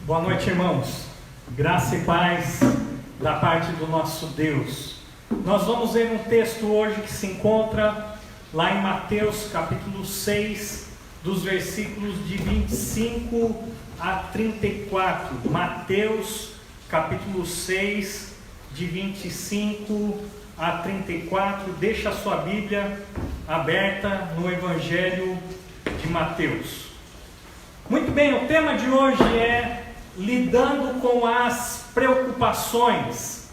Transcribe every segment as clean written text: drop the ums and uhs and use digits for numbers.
Boa noite, irmãos. Graça e paz da parte do nosso Deus. Nós vamos ver um texto hoje que se encontra lá em Mateus capítulo 6, dos versículos de 25 a 34. Mateus capítulo 6, de 25 a 34. Deixa a sua Bíblia aberta no Evangelho de Mateus. Muito bem, o tema de hoje é lidando com as preocupações.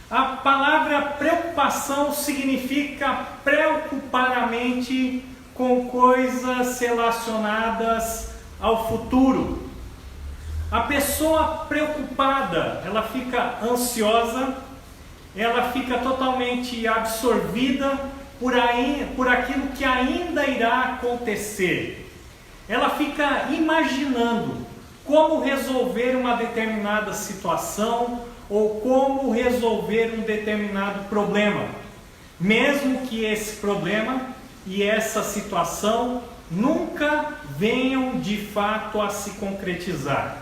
A palavra preocupação significa preocupar a mente com coisas relacionadas ao futuro. A pessoa preocupada, ela fica ansiosa, ela fica totalmente absorvida por aquilo que ainda irá acontecer. Ela fica imaginando como resolver uma determinada situação ou como resolver um determinado problema, mesmo que esse problema e essa situação nunca venham de fato a se concretizar.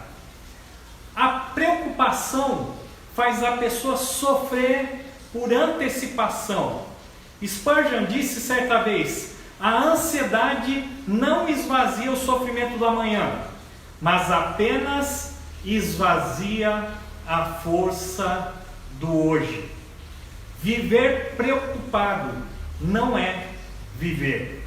A preocupação faz a pessoa sofrer por antecipação. Spurgeon disse certa vez: a ansiedade não esvazia o sofrimento do amanhã, mas apenas esvazia a força do hoje. Viver preocupado não é viver.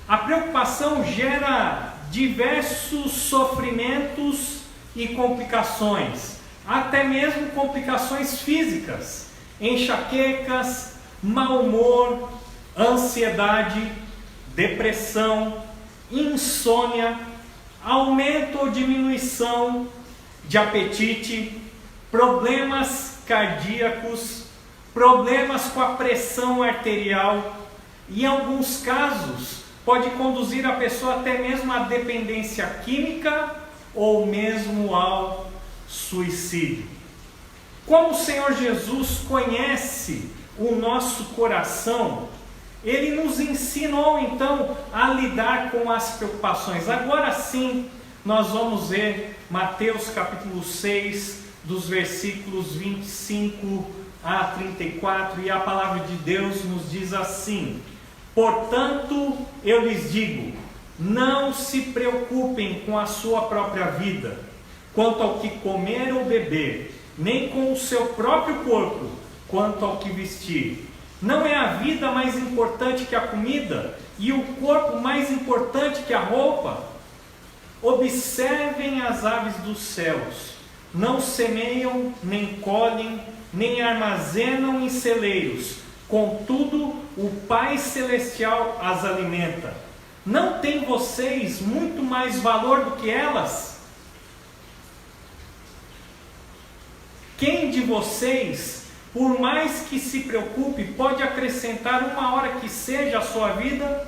A preocupação gera diversos sofrimentos e complicações, até mesmo complicações físicas, enxaquecas, mau humor, ansiedade, depressão, insônia, aumento ou diminuição de apetite, problemas cardíacos, problemas com a pressão arterial e, em alguns casos, pode conduzir a pessoa até mesmo à dependência química ou mesmo ao suicídio. Como o Senhor Jesus conhece o nosso coração, Ele nos ensinou então a lidar com as preocupações. Agora sim, nós vamos ver Mateus capítulo 6, dos versículos 25 a 34, e a palavra de Deus nos diz assim: portanto, eu lhes digo, não se preocupem com a sua própria vida, quanto ao que comer ou beber, nem com o seu próprio corpo, quanto ao que vestir. Não é a vida mais importante que a comida, e o corpo mais importante que a roupa? Observem as aves dos céus, não semeiam, nem colhem, nem armazenam em celeiros, contudo o Pai Celestial as alimenta. Não têm vocês muito mais valor do que elas? Quem de vocês, por mais que se preocupe, pode acrescentar uma hora que seja à sua vida?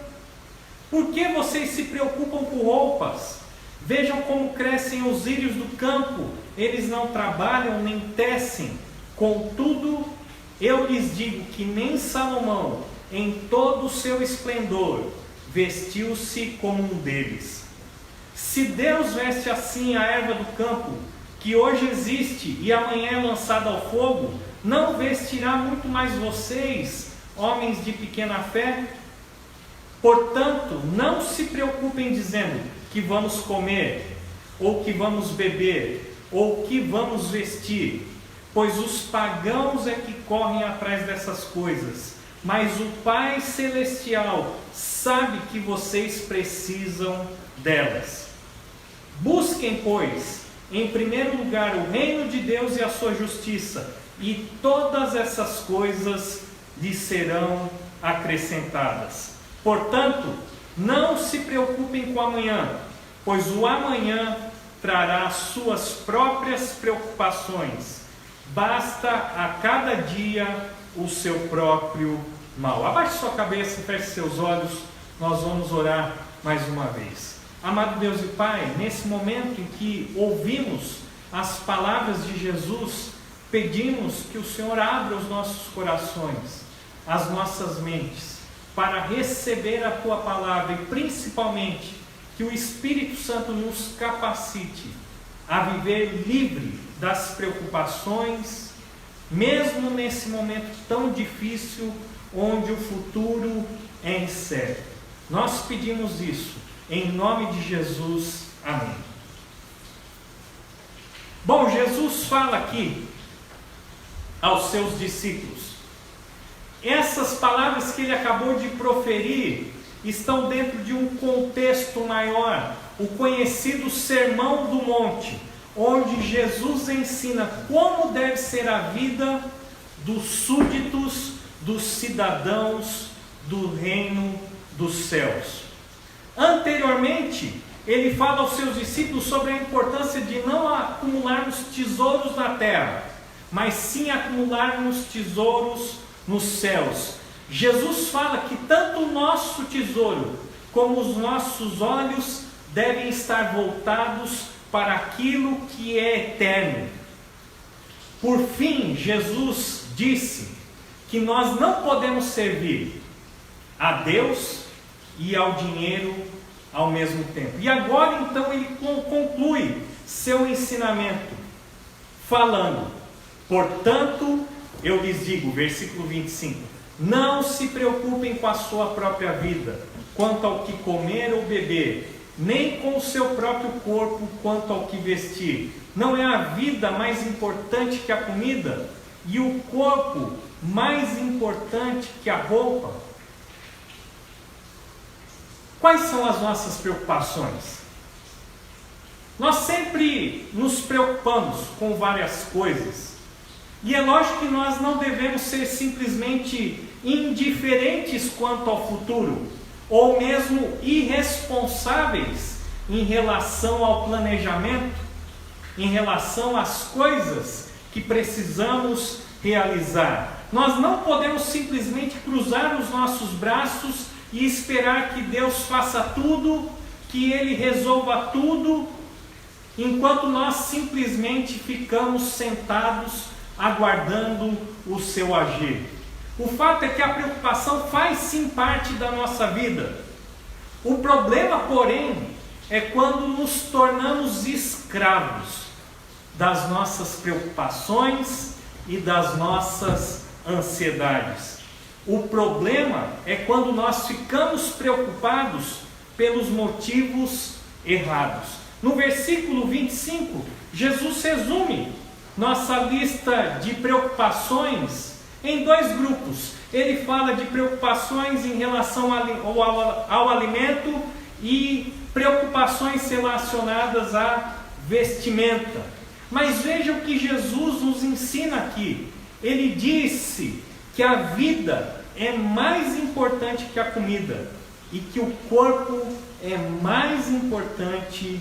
Por que vocês se preocupam com roupas? Vejam como crescem os lírios do campo, eles não trabalham nem tecem. Contudo, eu lhes digo que nem Salomão, em todo o seu esplendor, vestiu-se como um deles. Se Deus veste assim a erva do campo, que hoje existe e amanhã é lançada ao fogo, não vestirá muito mais vocês, homens de pequena fé? Portanto, não se preocupem dizendo que vamos comer, ou que vamos beber, ou que vamos vestir, pois os pagãos é que correm atrás dessas coisas, mas o Pai Celestial sabe que vocês precisam delas. Busquem, pois, em primeiro lugar o reino de Deus e a sua justiça, e todas essas coisas lhe serão acrescentadas. Portanto, não se preocupem com o amanhã, pois o amanhã trará suas próprias preocupações. Basta a cada dia o seu próprio mal. Abaixe sua cabeça e feche seus olhos. Nós vamos orar mais uma vez. Amado Deus e Pai, nesse momento em que ouvimos as palavras de Jesus, pedimos que o Senhor abra os nossos corações, as nossas mentes, para receber a Tua palavra e principalmente que o Espírito Santo nos capacite a viver livre das preocupações, mesmo nesse momento tão difícil, onde o futuro é incerto. Nós pedimos isso, em nome de Jesus. Amém. Bom, Jesus fala aqui aos seus discípulos. Essas palavras que ele acabou de proferir estão dentro de um contexto maior, o conhecido Sermão do Monte, onde Jesus ensina como deve ser a vida dos súditos, dos cidadãos do reino dos céus. Anteriormente, ele fala aos seus discípulos sobre a importância de não acumularmos tesouros na terra, mas sim acumularmos tesouros nos céus. Jesus fala que tanto o nosso tesouro como os nossos olhos devem estar voltados para aquilo que é eterno. Por fim, Jesus disse que nós não podemos servir a Deus e ao dinheiro ao mesmo tempo. E agora então ele conclui seu ensinamento falando: portanto, eu lhes digo, versículo 25, não se preocupem com a sua própria vida, quanto ao que comer ou beber, nem com o seu próprio corpo, quanto ao que vestir. Não é a vida mais importante que a comida, e o corpo mais importante que a roupa? Quais são as nossas preocupações? Nós sempre nos preocupamos com várias coisas. E é lógico que nós não devemos ser simplesmente indiferentes quanto ao futuro, ou mesmo irresponsáveis em relação ao planejamento, em relação às coisas que precisamos realizar. Nós não podemos simplesmente cruzar os nossos braços e esperar que Deus faça tudo, que Ele resolva tudo, enquanto nós simplesmente ficamos sentados aguardando o seu agir. O fato é que a preocupação faz sim parte da nossa vida. O problema, porém, é quando nos tornamos escravos das nossas preocupações e das nossas ansiedades. O problema é quando nós ficamos preocupados pelos motivos errados. No versículo 25, Jesus resume nossa lista de preocupações em dois grupos. Ele fala de preocupações em relação ao alimento e preocupações relacionadas à vestimenta. Mas veja o que Jesus nos ensina aqui. Ele disse que a vida é mais importante que a comida e que o corpo é mais importante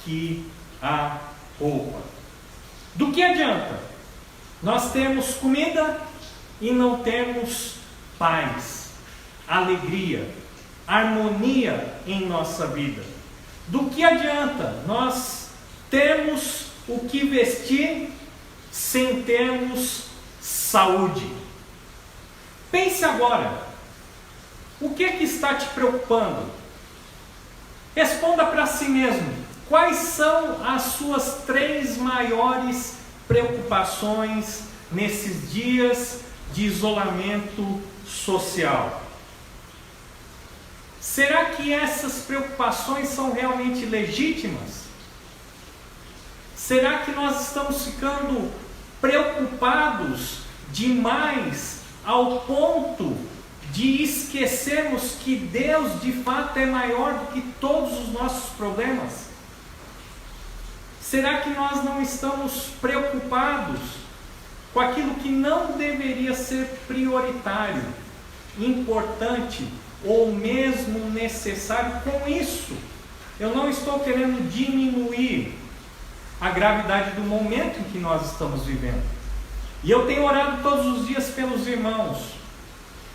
que a roupa. Do que adianta nós temos comida e não temos paz, alegria, harmonia em nossa vida? Do que adianta nós termos o que vestir sem termos saúde? Pense agora, o que é que está te preocupando? Responda para si mesmo, quais são as suas 3 maiores preocupações nesses dias de isolamento social? Será que essas preocupações são realmente legítimas? Será que nós estamos ficando preocupados demais ao ponto de esquecermos que Deus de fato é maior do que todos os nossos problemas? Será que nós não estamos preocupados com aquilo que não deveria ser prioritário, importante ou mesmo necessário? Com isso, eu não estou querendo diminuir a gravidade do momento em que nós estamos vivendo. E eu tenho orado todos os dias pelos irmãos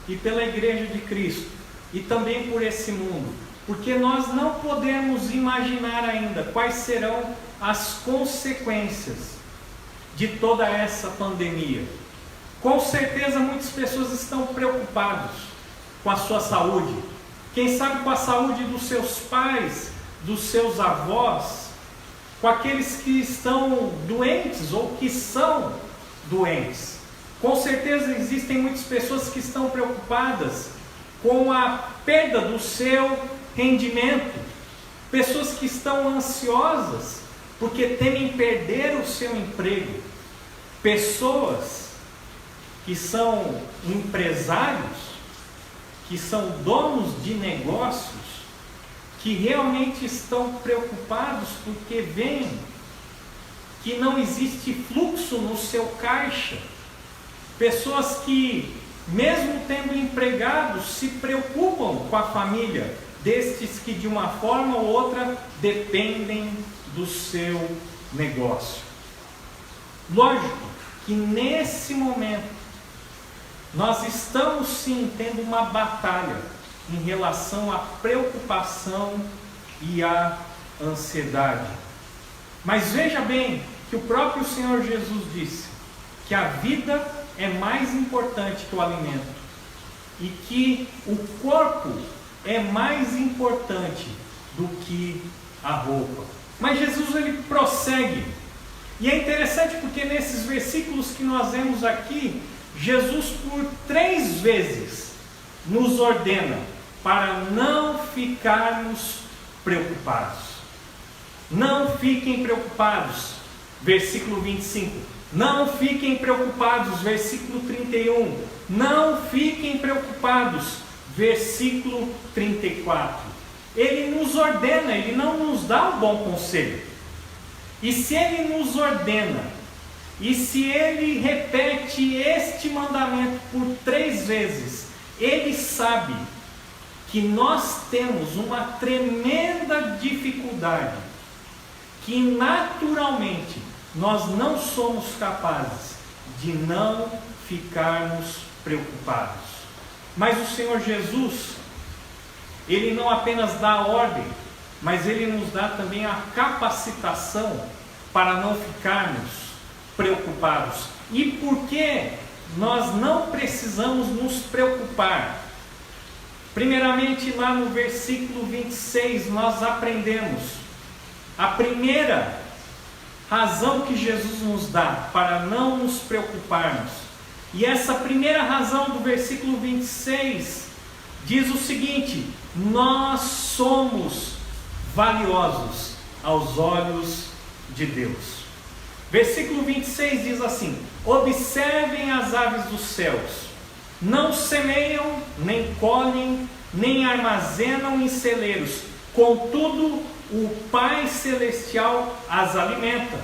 e pela Igreja de Cristo e também por esse mundo, porque nós não podemos imaginar ainda quais serão as consequências de toda essa pandemia. Com certeza muitas pessoas estão preocupadas com a sua saúde, quem sabe com a saúde dos seus pais, dos seus avós, com aqueles que estão doentes ou que são doentes. Com certeza existem muitas pessoas que estão preocupadas com a perda do seu rendimento, pessoas que estão ansiosas porque temem perder o seu emprego, pessoas que são empresários, que são donos de negócios, que realmente estão preocupados porque veem que não existe fluxo no seu caixa, pessoas que, mesmo tendo empregados, se preocupam com a família destes que de uma forma ou outra dependem do seu negócio. Lógico que nesse momento nós estamos sim tendo uma batalha em relação à preocupação e à ansiedade. Mas veja bem que o próprio Senhor Jesus disse que a vida é mais importante que o alimento e que o corpo é mais importante do que a roupa. Mas Jesus ele prossegue, e é interessante porque nesses versículos que nós vemos aqui, Jesus por 3 vezes nos ordena para não ficarmos preocupados. Não fiquem preocupados, versículo 25. Não fiquem preocupados, versículo 31. Não fiquem preocupados, versículo 34. Ele nos ordena, ele não nos dá um bom conselho. E se ele nos ordena, e se ele repete este mandamento por 3 vezes, ele sabe que nós temos uma tremenda dificuldade, que naturalmente nós não somos capazes de não ficarmos preocupados. Mas o Senhor Jesus, ele não apenas dá a ordem, mas ele nos dá também a capacitação para não ficarmos preocupados. E por que nós não precisamos nos preocupar? Primeiramente, lá no versículo 26, nós aprendemos a primeira razão que Jesus nos dá para não nos preocuparmos. E essa primeira razão do versículo 26 diz o seguinte: nós somos valiosos aos olhos de Deus. Versículo 26 diz assim: observem as aves dos céus, não semeiam, nem colhem, nem armazenam em celeiros, contudo o Pai Celestial as alimenta.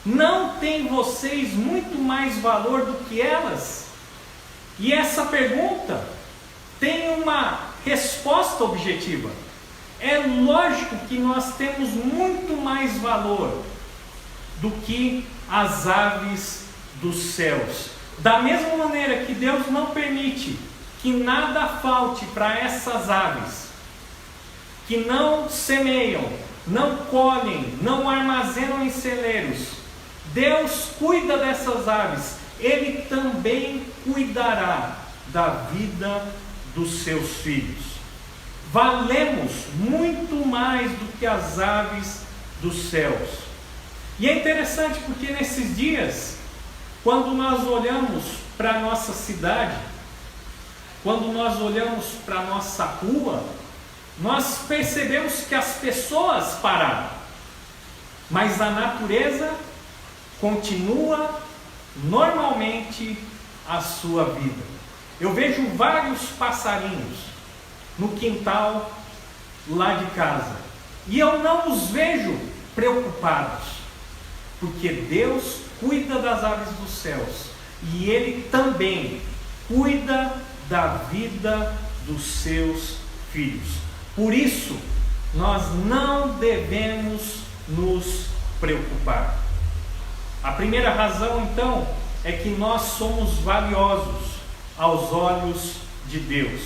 Não tem vocês muito mais valor do que elas? E essa pergunta tem uma resposta objetiva. É lógico que nós temos muito mais valor do que as aves dos céus. Da mesma maneira que Deus não permite que nada falte para essas aves, que não semeiam, não colhem, não armazenam em celeiros, Deus cuida dessas aves, Ele também cuidará da vida dos seus filhos. Valemos muito mais do que as aves dos céus. E é interessante porque nesses dias, quando nós olhamos para a nossa cidade, quando nós olhamos para a nossa rua, nós percebemos que as pessoas pararam, mas a natureza continua normalmente a sua vida. Eu vejo vários passarinhos no quintal lá de casa, e eu não os vejo preocupados, porque Deus cuida das aves dos céus, e Ele também cuida da vida dos seus filhos. Por isso, nós não devemos nos preocupar. A primeira razão, então, é que nós somos valiosos aos olhos de Deus.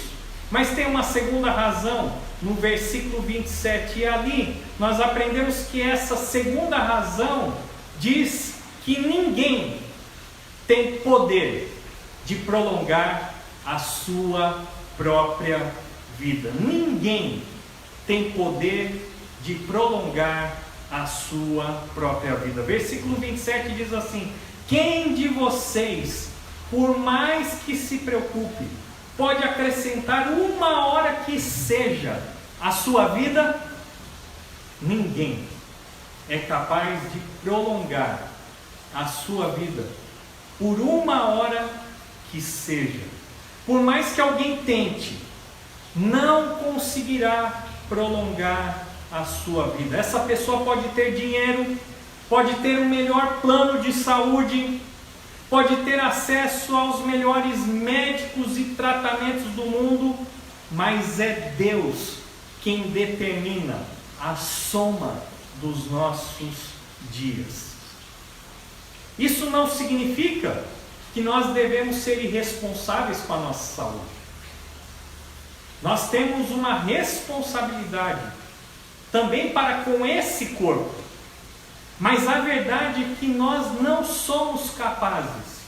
Mas tem uma segunda razão, no versículo 27, e ali nós aprendemos que essa segunda razão diz que ninguém tem poder de prolongar a sua própria vida. Ninguém tem poder de prolongar a sua própria vida. Versículo 27 diz assim: quem de vocês, por mais que se preocupe, pode acrescentar uma hora que seja à sua vida? Ninguém é capaz de prolongar a sua vida por uma hora que seja. Por mais que alguém tente, não conseguirá prolongar a sua vida. Essa pessoa pode ter dinheiro, pode ter o melhor plano de saúde, pode ter acesso aos melhores médicos e tratamentos do mundo, mas é Deus quem determina a soma dos nossos dias. Isso não significa que nós devemos ser irresponsáveis com a nossa saúde. Nós temos uma responsabilidade também para com esse corpo. Mas a verdade é que nós não somos capazes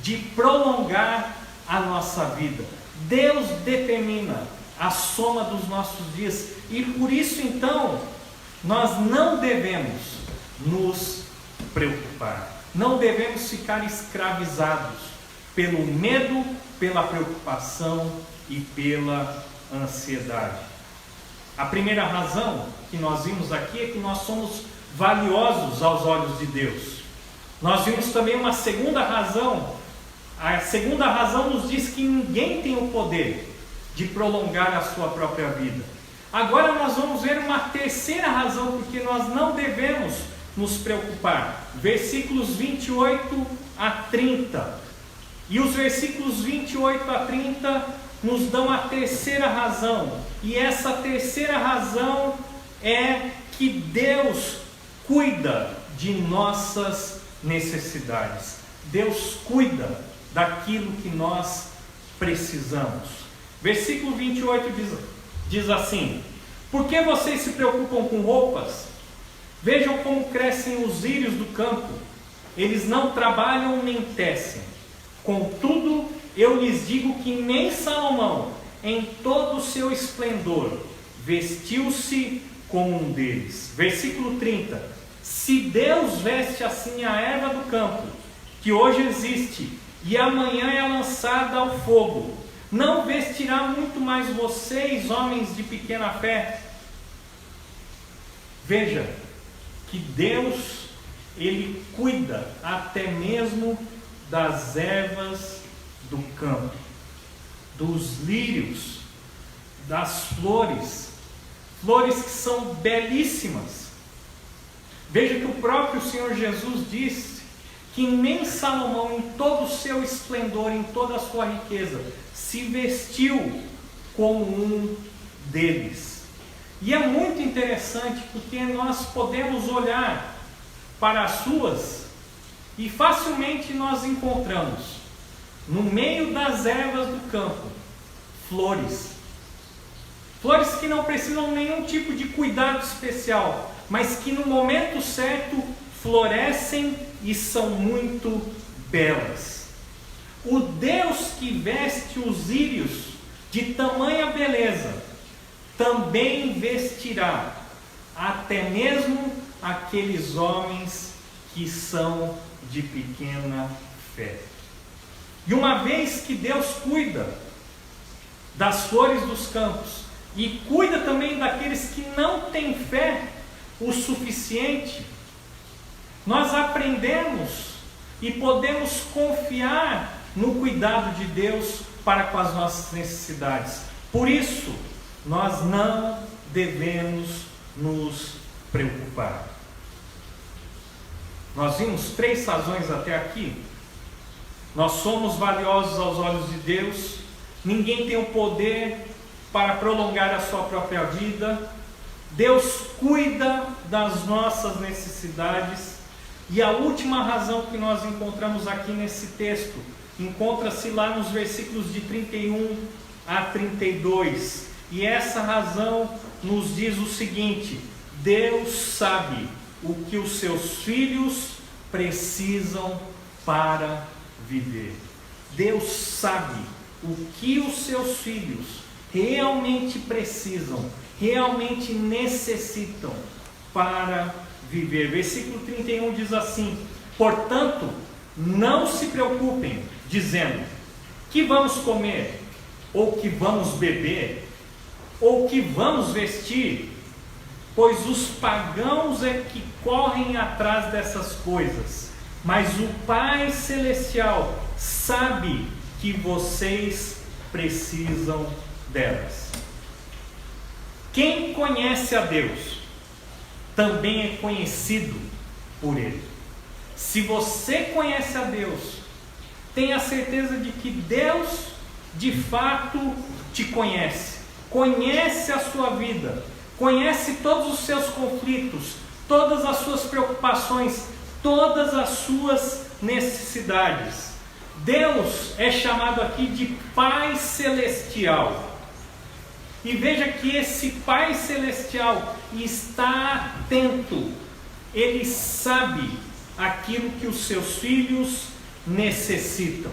de prolongar a nossa vida. Deus determina a soma dos nossos dias. E por isso então, nós não devemos nos preocupar. Não devemos ficar escravizados pelo medo, pela preocupação e pela ansiedade. A primeira razão que nós vimos aqui é que nós somos valiosos aos olhos de Deus. Nós vimos também uma segunda razão. A segunda razão nos diz que ninguém tem o poder de prolongar a sua própria vida. Agora nós vamos ver uma terceira razão porque nós não devemos nos preocupar. Versículos 28 a 30. E os versículos 28 a 30 nos dão a terceira razão. E essa terceira razão é que Deus cuida de nossas necessidades. Deus cuida daquilo que nós precisamos. Versículo 28 diz assim: por que vocês se preocupam com roupas? Vejam como crescem os lírios do campo. Eles não trabalham nem tecem. Contudo, eu lhes digo que nem Salomão, em todo o seu esplendor, vestiu-se como um deles. Versículo 30. Se Deus veste assim a erva do campo, que hoje existe, e amanhã é lançada ao fogo, não vestirá muito mais vocês, homens de pequena fé? Veja que Deus, Ele cuida até mesmo das ervas do campo, dos lírios, das flores, flores que são belíssimas. Veja que o próprio Senhor Jesus disse que nem Salomão, em todo o seu esplendor, em toda a sua riqueza, se vestiu como um deles. E é muito interessante porque nós podemos olhar para as ruas e facilmente nós encontramos, no meio das ervas do campo, flores. Flores que não precisam de nenhum tipo de cuidado especial, mas que no momento certo florescem e são muito belas. O Deus que veste os lírios de tamanha beleza, também vestirá até mesmo aqueles homens que são de pequena fé. E uma vez que Deus cuida das flores dos campos e cuida também daqueles que não têm fé o suficiente, nós aprendemos e podemos confiar no cuidado de Deus para com as nossas necessidades. Por isso, nós não devemos nos preocupar. Nós vimos 3 razões até aqui. Nós somos valiosos aos olhos de Deus. Ninguém tem o poder para prolongar a sua própria vida. Deus cuida das nossas necessidades. E a última razão que nós encontramos aqui nesse texto encontra-se lá nos versículos de 31 a 32. E essa razão nos diz o seguinte: Deus sabe o que os seus filhos precisam para viver. Deus sabe o que os seus filhos realmente precisam, realmente necessitam para viver. Versículo 31 diz assim: portanto, não se preocupem, dizendo: que vamos comer, ou que vamos beber, ou que vamos vestir, pois os pagãos é que correm atrás dessas coisas, mas o Pai Celestial sabe que vocês precisam delas. Quem conhece a Deus também é conhecido por Ele. Se você conhece a Deus, tenha certeza de que Deus de fato te conhece, conhece a sua vida, conhece todos os seus conflitos, todas as suas preocupações, todas as suas necessidades. Deus é chamado aqui de Pai Celestial. E veja que esse Pai Celestial está atento, Ele sabe aquilo que os seus filhos necessitam.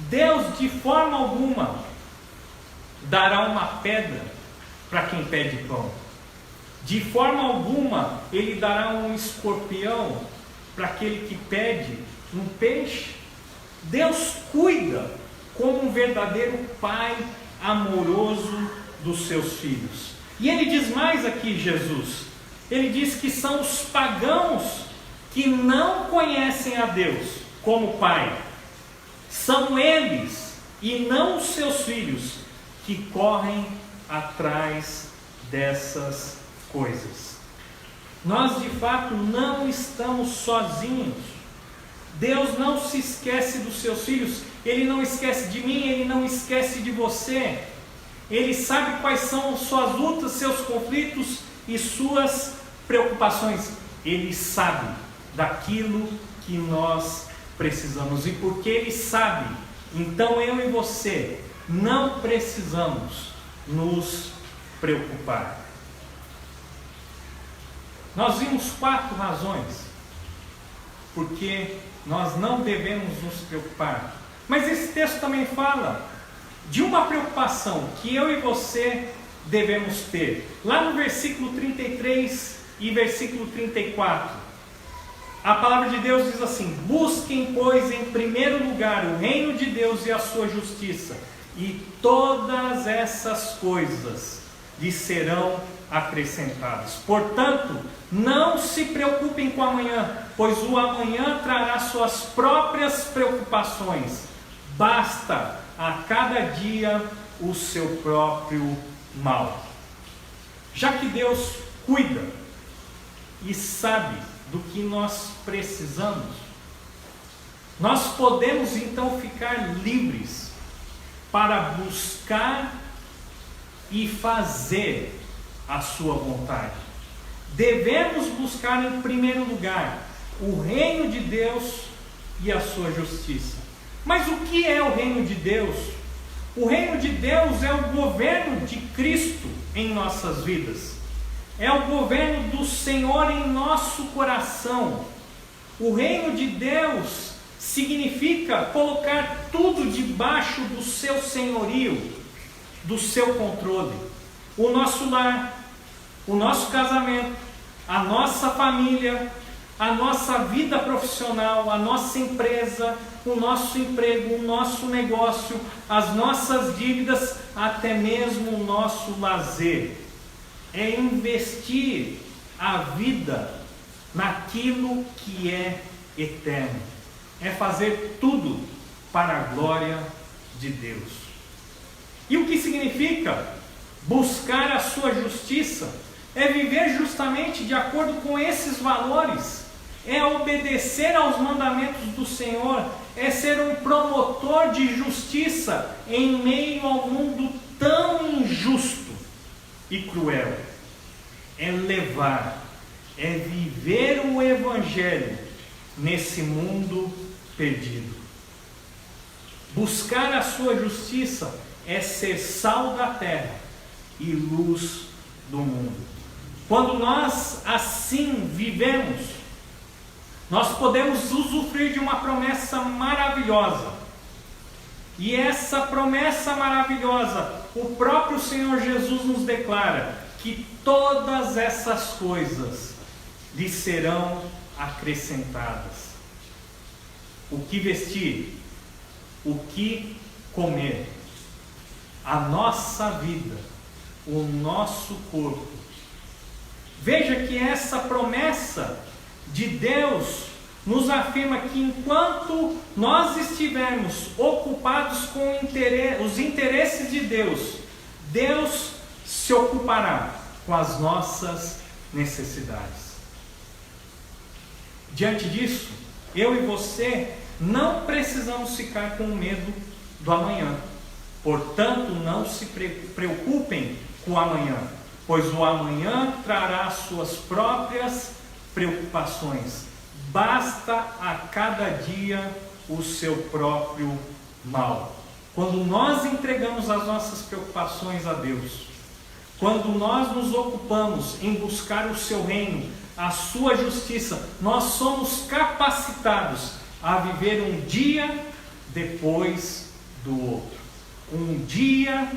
Deus de forma alguma dará uma pedra para quem pede pão. De forma alguma Ele dará um escorpião para aquele que pede um peixe. Deus cuida como um verdadeiro Pai amoroso dos seus filhos. E Ele diz mais aqui, Jesus. Ele diz que são os pagãos que não conhecem a Deus como Pai. São eles e não os seus filhos que correm atrás dessas coisas. Nós de fato não estamos sozinhos. Deus não se esquece dos seus filhos. Ele não esquece de mim, Ele não esquece de você. Ele sabe quais são suas lutas, seus conflitos e suas preocupações. Ele sabe daquilo que nós precisamos. E porque Ele sabe, então eu e você não precisamos nos preocupar. Nós vimos 4 razões porque nós não devemos nos preocupar. Mas esse texto também fala de uma preocupação que eu e você devemos ter. Lá no versículo 33 e versículo 34, a palavra de Deus diz assim: busquem, pois, em primeiro lugar o reino de Deus e a sua justiça, e todas essas coisas lhe serão acrescentadas. Portanto, não se preocupem com o amanhã, pois o amanhã trará suas próprias preocupações. Basta a cada dia o seu próprio mal. Já que Deus cuida e sabe do que nós precisamos, nós podemos então ficar livres para buscar e fazer a sua vontade. Devemos buscar em primeiro lugar o reino de Deus e a sua justiça. Mas o que é o reino de Deus? O reino de Deus é o governo de Cristo em nossas vidas. É o governo do Senhor em nosso coração. O reino de Deus significa colocar tudo debaixo do seu senhorio, do seu controle. O nosso lar, o nosso casamento, a nossa família, a nossa vida profissional, a nossa empresa, o nosso emprego, o nosso negócio, as nossas dívidas, até mesmo o nosso lazer. É investir a vida naquilo que é eterno. É fazer tudo para a glória de Deus. E o que significa buscar a sua justiça? É viver justamente de acordo com esses valores. É obedecer aos mandamentos do Senhor. É ser um promotor de justiça em meio ao mundo tão injusto e cruel. É levar, é viver o Evangelho nesse mundo perdido. Buscar a sua justiça é ser sal da terra e luz do mundo. Quando nós assim vivemos, nós podemos usufruir de uma promessa maravilhosa. E essa promessa maravilhosa, o próprio Senhor Jesus nos declara que todas essas coisas lhe serão acrescentadas. O que vestir? O que comer? A nossa vida, o nosso corpo. Veja que essa promessa de Deus nos afirma que enquanto nós estivermos ocupados com os interesses de Deus, Deus se ocupará com as nossas necessidades. Diante disso, eu e você não precisamos ficar com medo do amanhã. Portanto, não se preocupem com o amanhã, pois o amanhã trará suas próprias preocupações. Basta a cada dia o seu próprio mal. Quando nós entregamos as nossas preocupações a Deus, quando nós nos ocupamos em buscar o seu reino, a sua justiça, nós somos capacitados a viver um dia depois do outro, um dia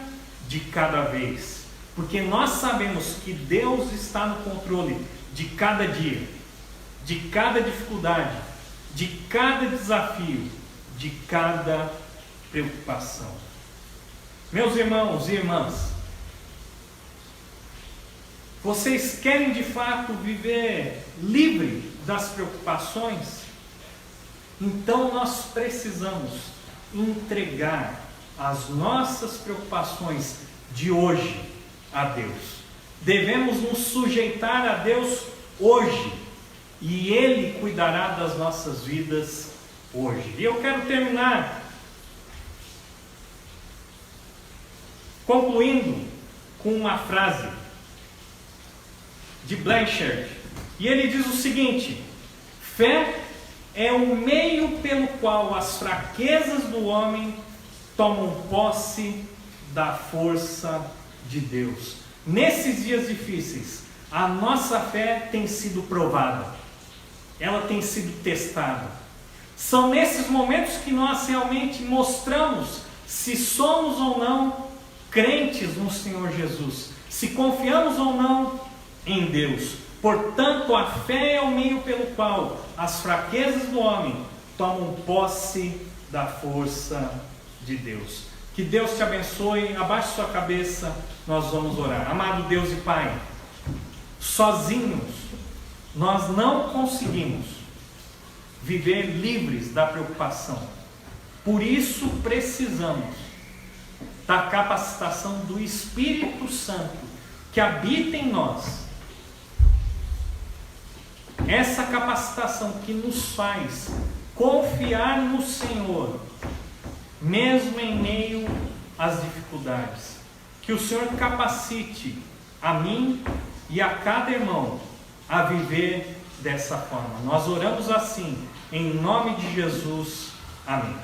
de cada vez, porque nós sabemos que Deus está no controle de cada dia, de cada dificuldade, de cada desafio, de cada preocupação. Meus irmãos e irmãs, vocês querem de fato viver livre das preocupações? Então nós precisamos entregar as nossas preocupações de hoje a Deus. Devemos nos sujeitar a Deus hoje, e Ele cuidará das nossas vidas hoje. E eu quero terminar concluindo com uma frase de Blanchard, e ele diz o seguinte: fé é o meio pelo qual as fraquezas do homem tomam posse da força de Deus. Nesses dias difíceis, a nossa fé tem sido provada, ela tem sido testada. São nesses momentos que nós realmente mostramos se somos ou não crentes no Senhor Jesus, se confiamos ou não em Deus. Portanto, a fé é o meio pelo qual as fraquezas do homem tomam posse da força de Deus. Que Deus te abençoe. Abaixe sua cabeça, nós vamos orar. Amado Deus e Pai, sozinhos nós não conseguimos viver livres da preocupação. Por isso precisamos da capacitação do Espírito Santo que habita em nós. Essa capacitação que nos faz confiar no Senhor, mesmo em meio às dificuldades. Que o Senhor capacite a mim e a cada irmão a viver dessa forma. Nós oramos assim, em nome de Jesus. Amém.